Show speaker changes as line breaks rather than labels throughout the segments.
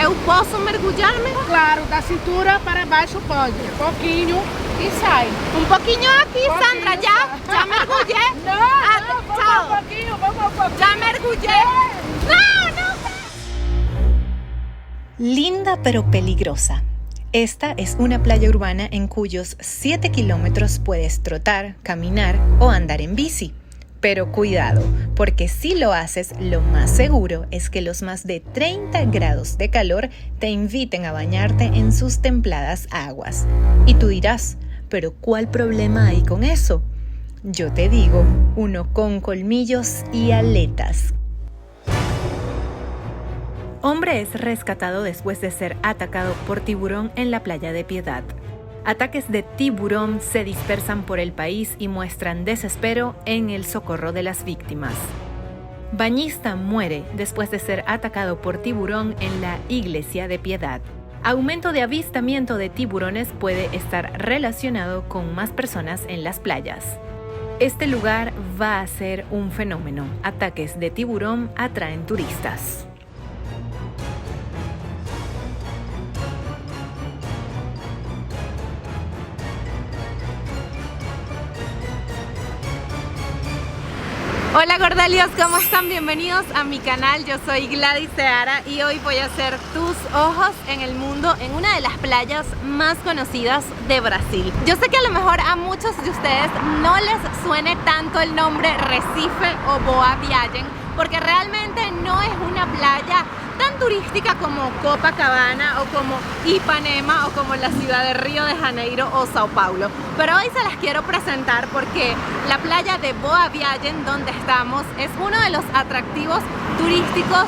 Eu posso mergulhar-me?
Claro, da cintura para baixo pode. Pouquinho e sai.
Un poquillo aquí, Sandra, ya mergullé.
Não, vamos
chao.
um pouquinho, vamos um pouquinho.
Ya mergullé. No.
Linda pero peligrosa. Esta es una playa urbana en cuyos 7 kilómetros puedes trotar, caminar o andar en bici. Pero cuidado, porque si lo haces, lo más seguro es que los más de 30 grados de calor te inviten a bañarte en sus templadas aguas. Y tú dirás, ¿pero cuál problema hay con eso? Yo te digo, uno con colmillos y aletas. Hombre es rescatado después de ser atacado por tiburón en la playa de Piedad. Ataques de tiburón se dispersan por el país y muestran desespero en el socorro de las víctimas. Bañista muere después de ser atacado por tiburón en la iglesia de Piedad. Aumento de avistamiento de tiburones puede estar relacionado con más personas en las playas. Este lugar va a ser un fenómeno. Ataques de tiburón atraen turistas.
Hola Gordelios, ¿cómo están? Bienvenidos a mi canal, yo soy Gladys Seara y hoy voy a hacer tus ojos en el mundo en una de las playas más conocidas de Brasil. Yo sé que a lo mejor a muchos de ustedes no les suene tanto el nombre Recife o Boa Viagem, porque realmente no es una playa tan turística como Copacabana o como Ipanema o como la ciudad de Río de Janeiro o Sao Paulo. Pero hoy se las quiero presentar porque la playa de Boa Viagem, donde estamos, es uno de los atractivos turísticos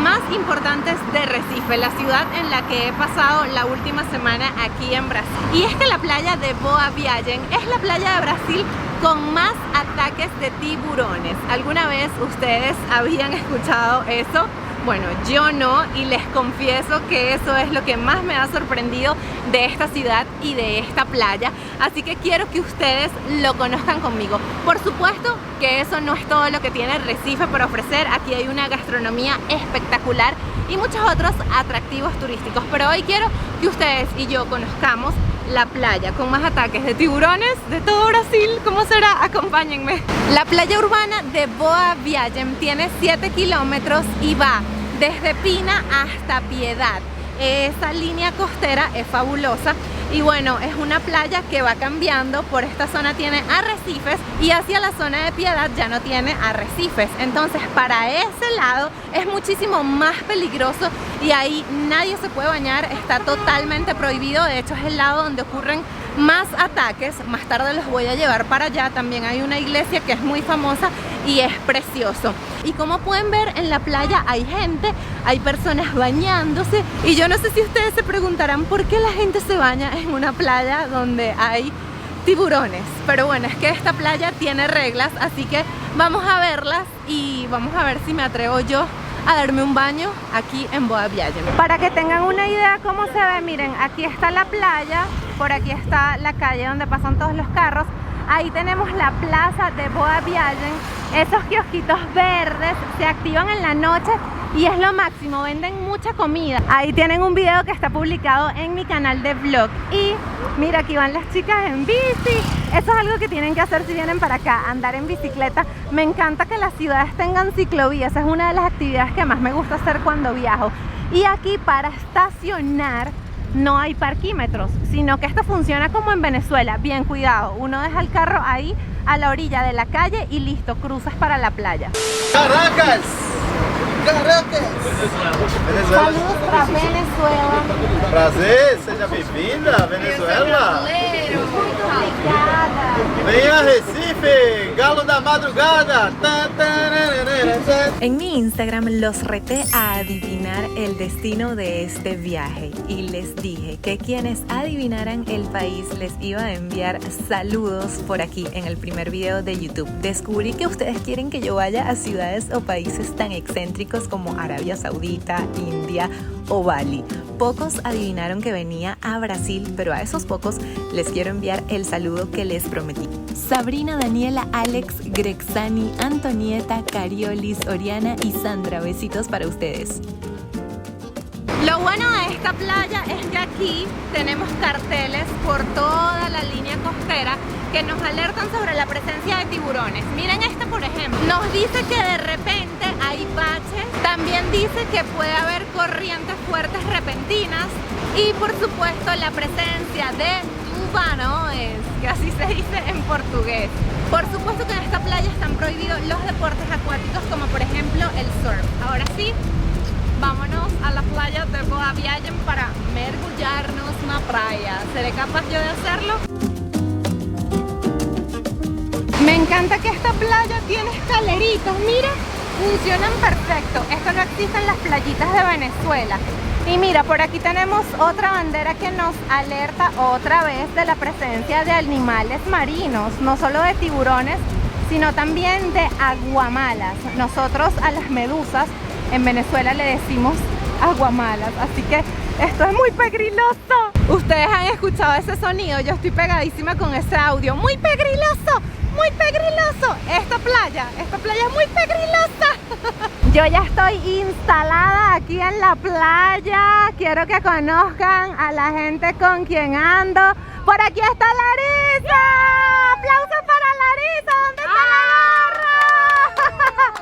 más importantes de Recife, la ciudad en la que he pasado la última semana aquí en Brasil. Y es que la playa de Boa Viagem es la playa de Brasil con más ataques de tiburones. ¿Alguna vez ustedes habían escuchado eso? Bueno, yo no, y les confieso que eso es lo que más me ha sorprendido de esta ciudad y de esta playa. Así que quiero que ustedes lo conozcan conmigo. Por supuesto que eso no es todo lo que tiene Recife para ofrecer. Aquí hay una gastronomía espectacular y muchos otros atractivos turísticos. Pero hoy quiero que ustedes y yo conozcamos la playa con más ataques de tiburones de todo Brasil. ¿Cómo será? Acompáñenme. La playa urbana de Boa Viagem tiene 7 kilómetros y va desde Pina hasta Piedad. Esa línea costera es fabulosa y bueno, es una playa que va cambiando. Por esta zona tiene arrecifes y hacia la zona de Piedad ya no tiene arrecifes. Entonces para ese lado es muchísimo más peligroso y ahí nadie se puede bañar, está totalmente prohibido. De hecho es el lado donde ocurren más ataques. Más tarde los voy a llevar para allá. También hay una iglesia que es muy famosa y es precioso. Y como pueden ver, en la playa hay gente, hay personas bañándose. Y yo no sé si ustedes se preguntarán por qué la gente se baña en una playa donde hay tiburones. Pero bueno, es que esta playa tiene reglas, así que vamos a verlas y vamos a ver si me atrevo yo a darme un baño aquí en Boa Viagem. Para que tengan una idea cómo se ve, miren, aquí está la playa, por aquí está la calle donde pasan todos los carros. Ahí tenemos la plaza de Boa Viagem. Esos kiosquitos verdes se activan en la noche y es lo máximo, venden mucha comida. Ahí tienen un video que está publicado en mi canal de vlog. Y mira, aquí van las chicas en bici. Eso es algo que tienen que hacer si vienen para acá, andar en bicicleta. Me encanta que las ciudades tengan ciclovías, es una de las actividades que más me gusta hacer cuando viajo. Y aquí para estacionar no hay parquímetros, sino que esto funciona como en Venezuela. Bien, cuidado, uno deja el carro ahí a la orilla de la calle y listo, cruzas para la playa.
Caracas! Caracas! Venezuela.
Saludos para Venezuela.
Prazer, seja bem-vinda, Venezuela.
Obrigada.
Venha a Recife, Galo da Madrugada.
En mi Instagram los reté a adivinar el destino de este viaje y les dije que quienes adivinaran el país les iba a enviar saludos por aquí en el primer video de YouTube. Descubrí que ustedes quieren que yo vaya a ciudades o países tan excéntricos como Arabia Saudita, India o Bali. Pocos adivinaron que venía a Brasil, pero a esos pocos les quiero enviar el saludo que les prometí. Sabrina, Daniela, Alex, Grexani, Antonieta, Cariolis, Oriana y Sandra, besitos para ustedes.
Lo Lo bueno de esta playa es que aquí tenemos carteles por toda la línea costera que nos alertan sobre la presencia de tiburones. Miren este por ejemplo, nos dice que de repente hay baches, también dice que puede haber corrientes fuertes repentinas y por supuesto la presencia de tubarões, que así se dice en portugués. Por supuesto que en esta playa están prohibidos los deportes acuáticos como por ejemplo el surf. Ahora sí, vámonos a la playa de Boa Viagem para mergullarnos en la playa. ¿Seré capaz yo de hacerlo? Me encanta que esta playa tiene escaleritos, mira, funcionan perfecto. Esto no existe en las playitas de Venezuela. Y mira, por aquí tenemos otra bandera que nos alerta otra vez de la presencia de animales marinos, no solo de tiburones, sino también de aguamalas. Nosotros a las medusas en Venezuela le decimos aguamalas, así que esto es muy pegriloso. Ustedes han escuchado ese sonido, yo estoy pegadísima con ese audio. Muy pegriloso, muy pegriloso. Esta playa es muy pegrilosa. Yo ya estoy instalada aquí en la playa. Quiero que conozcan a la gente con quien ando. Por aquí está Larissa. ¡Aplausos para Larissa! ¿Dónde está la gorra?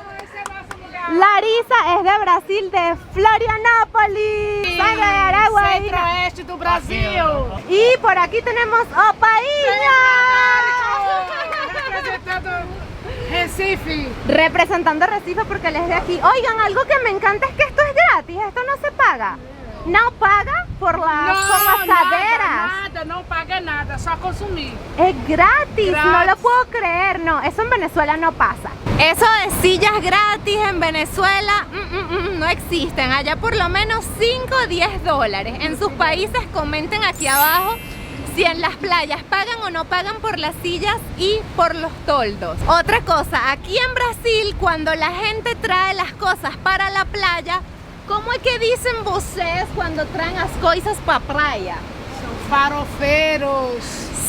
Larissa es de Brasil, de Florianópolis. Sangre de Aragua.
Centro-Oeste do Brasil.
Y por aquí tenemos Opaíña.
Recife.
Representando Recife porque él es de aquí. Oigan, algo que me encanta es que esto es gratis, esto no se paga. No paga por las caderas.
Nada, no paga nada, só consumir.
Es gratis, no
Gratis.
lo puedo creer. No, eso en Venezuela no pasa. Eso de sillas gratis en Venezuela no existen. Allá por lo menos 5 o 10 dólares. En sus países comenten aquí abajo si en las playas pagan o no pagan por las sillas y por los toldos. Otra cosa, aquí en Brasil cuando la gente trae las cosas para la playa, ¿cómo es que dicen vocês cuando traen las cosas para playa?
São farofeiros.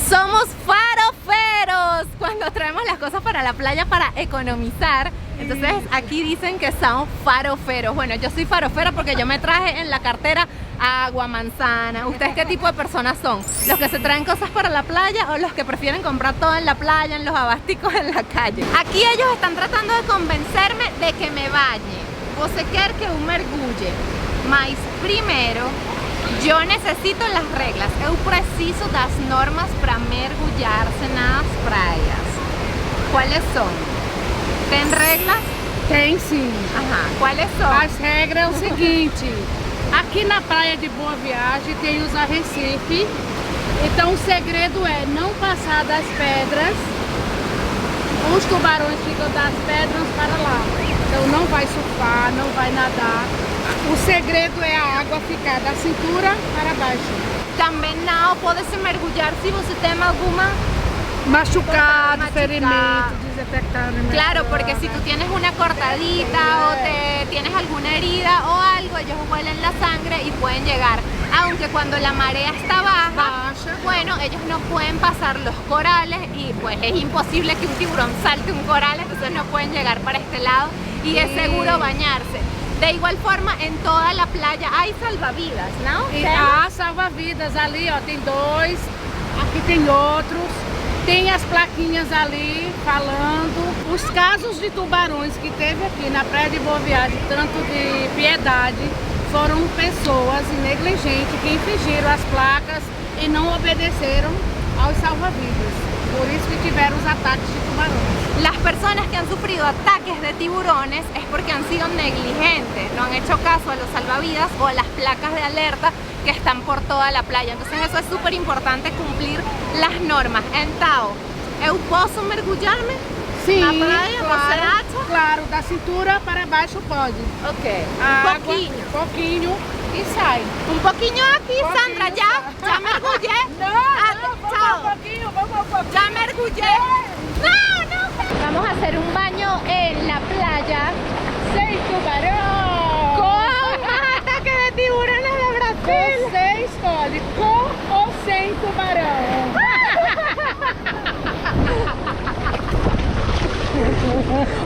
Somos faroferos cuando traemos las cosas para la playa para economizar. Entonces aquí dicen que son faroferos. Bueno, yo soy farofera porque yo me traje en la cartera agua, manzana. ¿Ustedes qué tipo de personas son? ¿Los que se traen cosas para la playa o los que prefieren comprar todo en la playa, en los abasticos en la calle? Aquí ellos están tratando de convencerme de que me bañe. Você quer que eu mergulhe, mas primeiro yo necesito las reglas. Eu preciso das normas para mergulharse nas praias. ¿Cuáles son? ¿Tem reglas?
Tem sim.
Ajá. ¿Cuáles son?
As regras é o seguinte, aqui na praia de Boa Viagem tem os arrecifes, então o segredo é não passar das pedras, os tubarões ficam das pedras para lá, então não vai surfar, não vai nadar, o segredo é a água ficar da cintura para baixo.
Também não pode se mergulhar se você tem alguma...
Machucado,
Machucado.
ferimento, desinfectar.
Claro, porque si tú tienes una cortadita o tienes alguna herida o algo, ellos huelen la sangre y pueden llegar. Aunque cuando la marea está baja, bueno, ellos no pueden pasar los corales y pues es imposible que un tiburón salte un coral, entonces no pueden llegar para este lado y es seguro bañarse. De igual forma, en toda la playa hay salvavidas, ¿no?
E há salva-vidas ali, ó, tem dois, aqui tem outros. Tem as plaquinhas ali falando. Os casos de tubarões que teve aqui na praia de Boa Viagem, tanto de Piedade, foram pessoas negligentes que infringiram as placas e não obedeceram aos salva-vidas. Por isso que tiveron os ataques de tubarões.
Las personas que han sufrido ataques de tiburones es porque han sido negligentes, no han hecho caso a los salvavidas o a las placas de alerta que están por toda la playa. Entonces eso es súper importante, cumplir las normas. Então, eu posso mergulhar-me na praia? Você acha?
Claro, da cintura para baixo pode.
Ok.
A
Pouquinho.
e sai.
Un poquinho aqui, Sandra, já mergulhei. Chao.
Vamos
Ya mergulhé. No. Vamos a hacer un baño en la playa
Sem tubarão!
con más ataques de tiburones de Brasil.
Você escolhe com ou sem tubarão.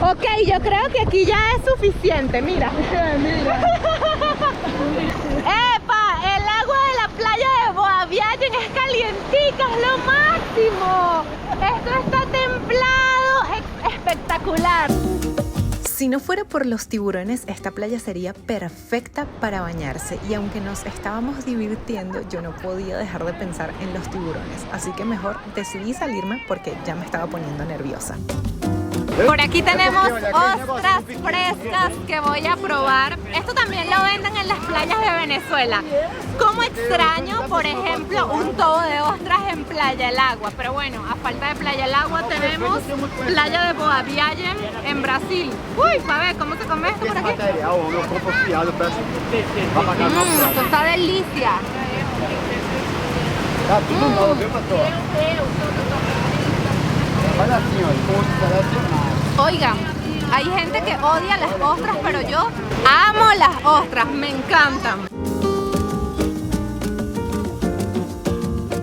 Ok, yo creo que aquí ya es suficiente, mira.
Mira.
espectacular.
Si no fuera por los tiburones, esta playa sería perfecta para bañarse, y aunque nos estábamos divirtiendo, yo no podía dejar de pensar en los tiburones, así que mejor decidí salirme porque ya me estaba poniendo nerviosa.
Por aquí tenemos ostras frescas que voy a probar. Esto también lo venden en las playas de Venezuela. Como extraño, por ejemplo, un tobo de ostras en Playa El Agua. Pero bueno, a falta de Playa El Agua tenemos Playa de Boa Viagem en Brasil. Uy, a ver, ¿cómo se come esto por aquí? Esto está delicia. Oigan, hay gente que odia las ostras, pero yo amo las ostras, me encantan.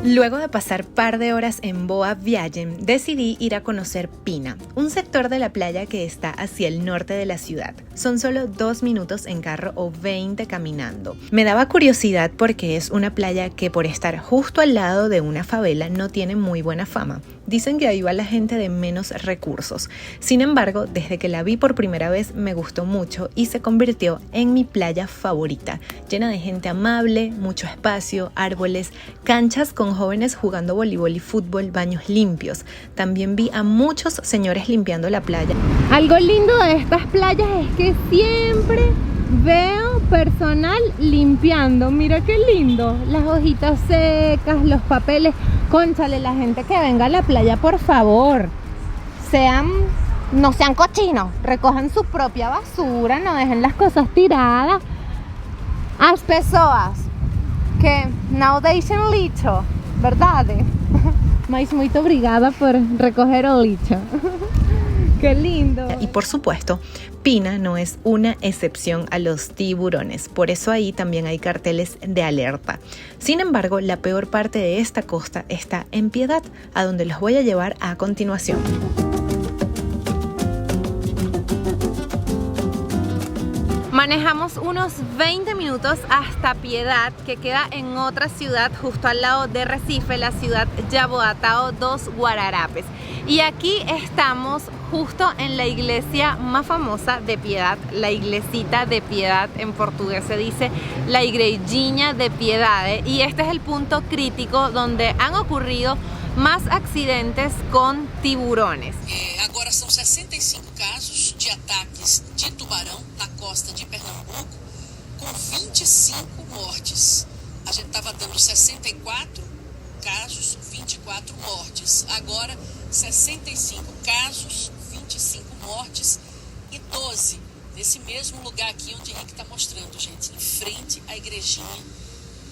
Luego de pasar par de horas en Boa Viagem, decidí ir a conocer Pina, un sector de la playa que está hacia el norte de la ciudad. Son solo 2 minutos en carro o 20 caminando. Me daba curiosidad porque es una playa que, por estar justo al lado de una favela, no tiene muy buena fama. Dicen que ahí va la gente de menos recursos. Sin embargo, desde que la vi por primera vez me gustó mucho y se convirtió en mi playa favorita, llena de gente amable, mucho espacio, árboles, canchas con jóvenes jugando voleibol y fútbol, baños limpios. También vi a muchos señores limpiando la playa.
Algo lindo de estas playas es que siempre veo personal limpiando. Mira qué lindo, las hojitas secas, los papeles. Cónchale, la gente que venga a la playa, por favor, no sean cochinos, recojan su propia basura, no dejen las cosas tiradas. As pessoas que não deixem lixo, verdade? Mas muito obrigada por recoger el lixo. ¡Qué lindo!
Y por supuesto, Pina no es una excepción a los tiburones, por eso ahí también hay carteles de alerta. Sin embargo, la peor parte de esta costa está en Piedad, a donde los voy a llevar a continuación.
Manejamos unos 20 minutos hasta Piedad, que queda en otra ciudad justo al lado de Recife, la ciudad Jaboatão dos Guararapes. Y aquí estamos justo en la iglesia más famosa de Piedad, la iglesita de Piedad. En portugués se dice la igrejinha de Piedade, y este es el punto crítico donde han ocurrido más accidentes con tiburones.
Agora são 65 casos de ataques de tubarão na costa de Pernambuco, com 25 mortes. A gente estava dando 64 casos, 24 mortes. Agora 65 casos, 25 mortes e 12 nesse mesmo lugar aqui onde o Henrique está mostrando, gente, em frente à igrejinha.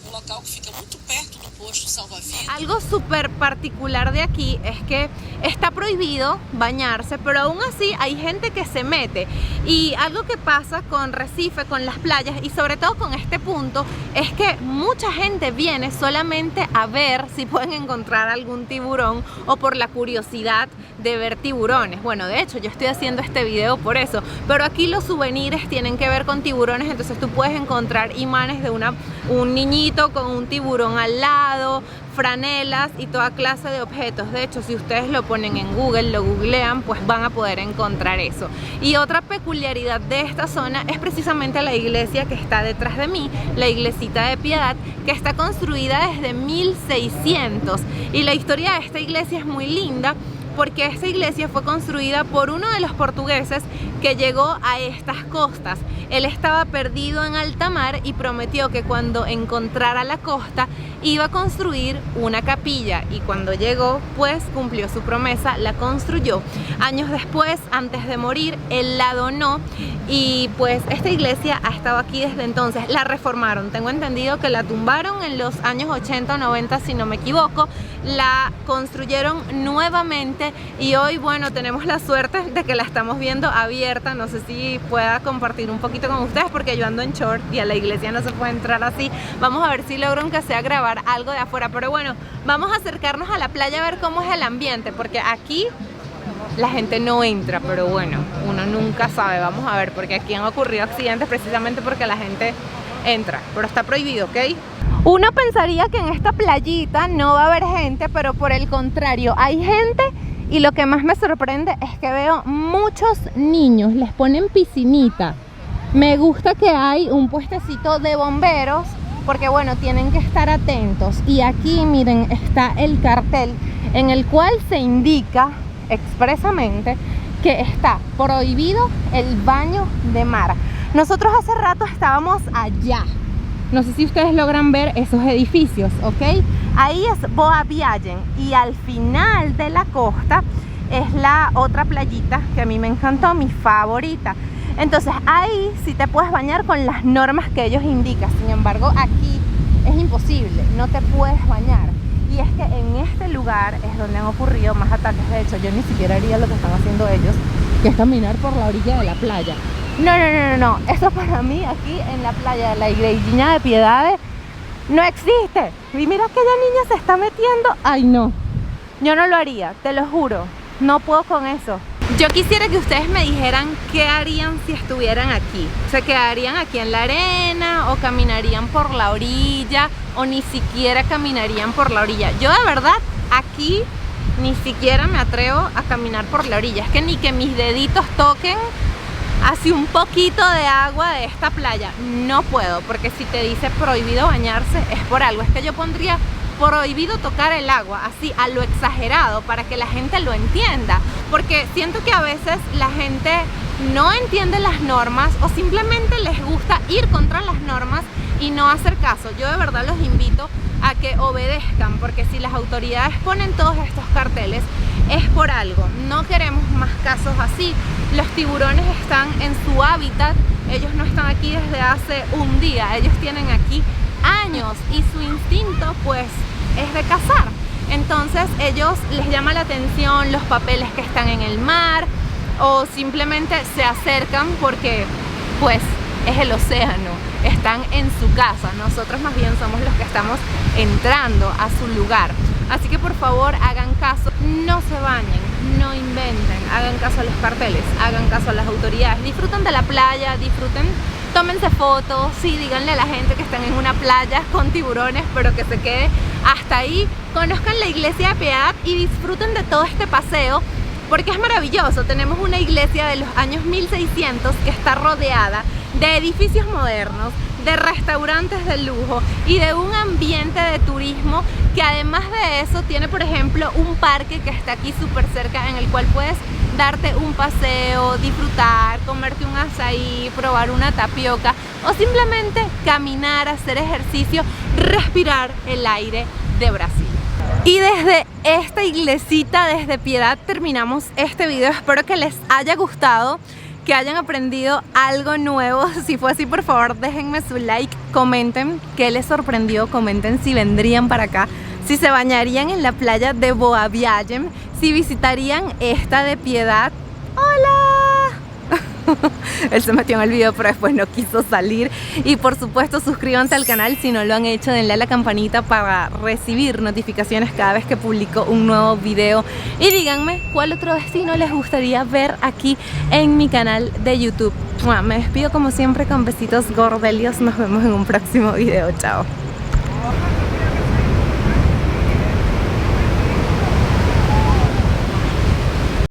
Un local que fica muito perto do posto salva-vidas.
Algo súper particular de aquí es que está prohibido bañarse, pero aún así hay gente que se mete. Y algo que pasa con Recife, con las playas y sobre todo con este punto, es que mucha gente viene solamente a ver si pueden encontrar algún tiburón o por la curiosidad de ver tiburones. Bueno, de hecho yo estoy haciendo este video por eso, pero aquí los souvenirs tienen que ver con tiburones, entonces tú puedes encontrar imanes de un niñito con un tiburón al lado, franelas y toda clase de objetos. De hecho, si ustedes lo ponen en Google, lo googlean, pues van a poder encontrar eso. Y otra peculiaridad de esta zona es precisamente la iglesia que está detrás de mí, la iglesita de Piedad, que está construida desde 1600. Y la historia de esta iglesia es muy linda, porque esta iglesia fue construida por uno de los portugueses que llegó a estas costas. Él estaba perdido en alta mar y prometió que cuando encontrara la costa iba a construir una capilla, y cuando llegó pues cumplió su promesa, la construyó. Años después, antes de morir, él la donó, y pues esta iglesia ha estado aquí desde entonces. La reformaron, tengo entendido que la tumbaron en los años 80 o 90 si no me equivoco, la construyeron nuevamente y hoy, bueno, tenemos la suerte de que la estamos viendo abierta. No sé si pueda compartir un poquito con ustedes porque yo ando en short y a la iglesia no se puede entrar así. Vamos a ver si logro aunque sea grabar algo de afuera, pero bueno, vamos a acercarnos a la playa a ver cómo es el ambiente, porque aquí la gente no entra, pero bueno, uno nunca sabe. Vamos a ver, porque aquí han ocurrido accidentes precisamente porque la gente entra, pero está prohibido, ¿ok? Uno pensaría que en esta playita no va a haber gente, pero por el contrario, hay gente Y lo que más me sorprende es que veo muchos niños, les ponen piscinita. Me gusta que hay un puestecito de bomberos, porque bueno, tienen que estar atentos. Y aquí miren, está el cartel en el cual se indica expresamente que está prohibido el baño de mar. Nosotros hace rato estábamos allá. No sé si ustedes logran ver esos edificios, ¿ok? Ahí es Boa Viagem y al final de la costa es la otra playita que a mí me encantó, mi favorita. Entonces ahí sí te puedes bañar con las normas que ellos indican. Sin embargo, aquí es imposible, no te puedes bañar. Y es que en este lugar es donde han ocurrido más ataques. De hecho, yo ni siquiera haría lo que están haciendo ellos, que es caminar por la orilla de la playa. No. Eso para mí aquí en la playa de la Igrejinha de Piedade no existe. Y mira que la niña se está metiendo. Ay, no. Yo no lo haría, te lo juro. No puedo con eso. Yo quisiera que ustedes me dijeran qué harían si estuvieran aquí. ¿Se quedarían aquí en la arena o caminarían por la orilla o ni siquiera caminarían por la orilla? Yo de verdad aquí ni siquiera me atrevo a caminar por la orilla. Es que ni que mis deditos toquen así un poquito de agua de esta playa. No puedo, porque si te dice prohibido bañarse es por algo. Es que yo pondría prohibido tocar el agua, así a lo exagerado, para que la gente lo entienda, porque siento que a veces la gente no entiende las normas o simplemente les gusta ir contra las normas y no hacer caso. Yo de verdad los invito a que obedezcan, porque si las autoridades ponen todos estos carteles es por algo. No queremos más casos así. Los tiburones están en su hábitat, ellos no están aquí desde hace un día, ellos tienen aquí años y su instinto pues es de cazar. Entonces ellos les llama la atención los papeles que están en el mar o simplemente se acercan porque pues es el océano, están en su casa. Nosotros más bien somos los que estamos entrando a su lugar. Así que por favor hagan caso, no se bañen, no inventen, hagan caso a los carteles, hagan caso a las autoridades, disfruten de la playa, disfruten, tómense fotos, sí, díganle a la gente que están en una playa con tiburones, pero que se quede hasta ahí, conozcan la iglesia de Piedad y disfruten de todo este paseo, porque es maravilloso. Tenemos una iglesia de los años 1600 que está rodeada de edificios modernos, de restaurantes de lujo y de un ambiente de turismo que además de eso tiene, por ejemplo, un parque que está aquí súper cerca en el cual puedes darte un paseo, disfrutar, comerte un açaí, probar una tapioca o simplemente caminar, hacer ejercicio, respirar el aire de Brasil. Y desde esta iglesita, desde Piedad, terminamos este video. Espero que les haya gustado, que hayan aprendido algo nuevo. Si fue así, por favor déjenme su like, comenten qué les sorprendió, comenten si vendrían para acá, si se bañarían en la playa de Boa Viagem, si visitarían esta de Piedad. ¡Hola! Él se metió en el video pero después no quiso salir. Y por supuesto suscríbanse al canal si no lo han hecho, denle a la campanita para recibir notificaciones cada vez que publico un nuevo video. Y díganme cuál otro destino les gustaría ver aquí en mi canal de YouTube. Me despido como siempre con besitos gordelios, nos vemos en un próximo video, chao.